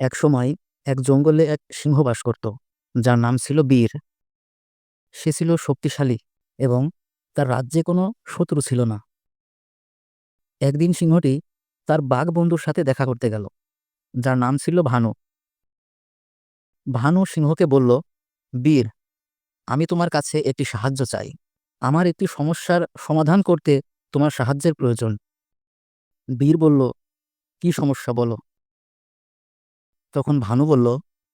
একসময় এক জঙ্গলে এক সিংহ বাস করত, যার নাম ছিল বীর। সে ছিল শক্তিশালী এবং তার রাজ্যে কোনো শত্রু ছিল না। একদিন সিংহটি তার বাঘ বন্ধুর সাথে দেখা করতে গেল, যার নাম ছিল ভানু। ভানু সিংহকে বলল, বীর, আমি তোমার কাছে একটি সাহায্য চাই। আমার একটি সমস্যার সমাধান করতে তোমার সাহায্যের প্রয়োজন। বীর বলল, কি সমস্যা বলো। তখন ভানু বলল,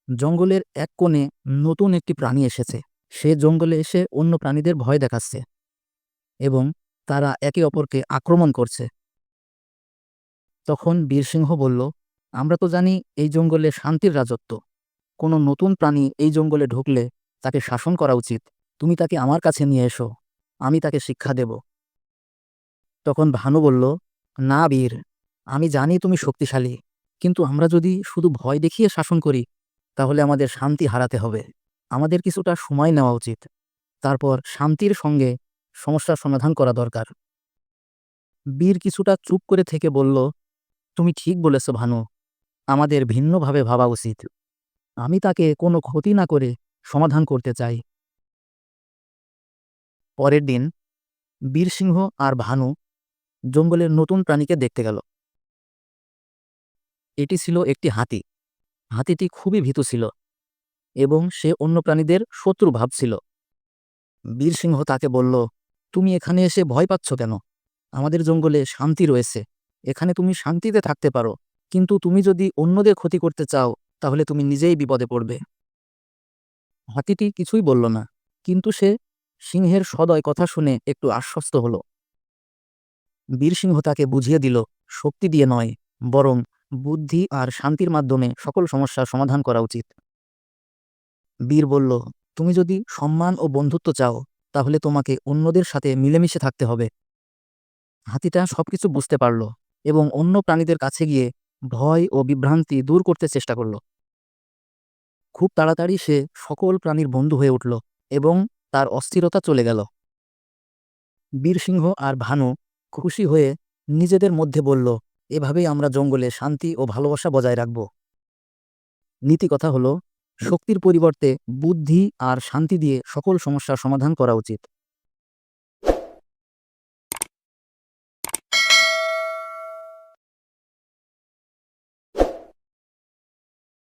জঙ্গলের এক কোণে নতুন একটি প্রাণী এসেছে। সে জঙ্গলে এসে অন্য প্রাণীদের ভয় দেখাচ্ছে এবং তারা একে অপরকে আক্রমণ করছে। তখন বীরসিংহ বলল, আমরা তো জানি এই জঙ্গলে শান্তির রাজত্ব। কোনো নতুন প্রাণী এই জঙ্গলে ঢুকলে তাকে শাসন করা উচিত। তুমি তাকে আমার কাছে নিয়ে এসো, আমি তাকে শিক্ষা দেব। তখন ভানু বলল, না বীর, আমি জানি তুমি শক্তিশালী, কিন্তু আমরা যদি শুধু ভয় দেখিয়ে শাসন করি তাহলে আমাদের শান্তি হারাতে হবে। আমাদের কিছুটা সময় নেওয়া উচিত, তারপর শান্তির সঙ্গে সমস্যার সমাধান করা দরকার। বীর কিছুটা চুপ করে থেকে বলল, তুমি ঠিক বলেছ ভানু, আমাদের ভিন্নভাবে ভাবা উচিত। আমি তাকে কোনো ক্ষতি না করে সমাধান করতে চাই। পরের দিন বীরসিংহ আর ভানু জঙ্গলের নতুন প্রাণীকে দেখতে গেল। এটি ছিল একটি হাতি। হাতিটি খুবই ভীতু ছিল এবং সে অন্য প্রাণীদের শত্রু ভাবছিল। বীরসিংহ তাকে বলল, তুমি এখানে এসে ভয় পাচ্ছ কেন? আমাদের জঙ্গলে শান্তি রয়েছে, এখানে তুমি শান্তিতে থাকতে পারো, কিন্তু তুমি যদি অন্যদের ক্ষতি করতে চাও তাহলে তুমি নিজেই বিপদে পড়বে। হাতিটি কিছুই বলল না, কিন্তু সে সিংহের সদয় কথা শুনে একটু আশ্বস্ত হল। বীরসিংহ তাকে বুঝিয়ে দিল, শক্তি দিয়ে নয়, বরং বুদ্ধি আর শান্তির মাধ্যমে সকল সমস্যার সমাধান করা উচিত। বীর বলল, তুমি যদি সম্মান ও বন্ধুত্ব চাও তাহলে তোমাকে অন্যদের সাথে মিলেমিশে থাকতে হবে। হাতিটা সবকিছু বুঝতে পারল এবং অন্য প্রাণীদের কাছে গিয়ে ভয় ও বিভ্রান্তি দূর করতে চেষ্টা করল। খুব তাড়াতাড়ি সে সকল প্রাণীর বন্ধু হয়ে উঠল এবং তার অস্থিরতা চলে গেল। বীরসিংহ আর ভানু খুশি হয়ে নিজেদের মধ্যে বলল, এভাবেই আমরা জঙ্গলে শান্তি ও ভালোবাসা বজায় রাখব। নীতি কথা হলো, শক্তির পরিবর্তে বুদ্ধি আর শান্তি দিয়ে সকল সমস্যার সমাধান করা উচিত।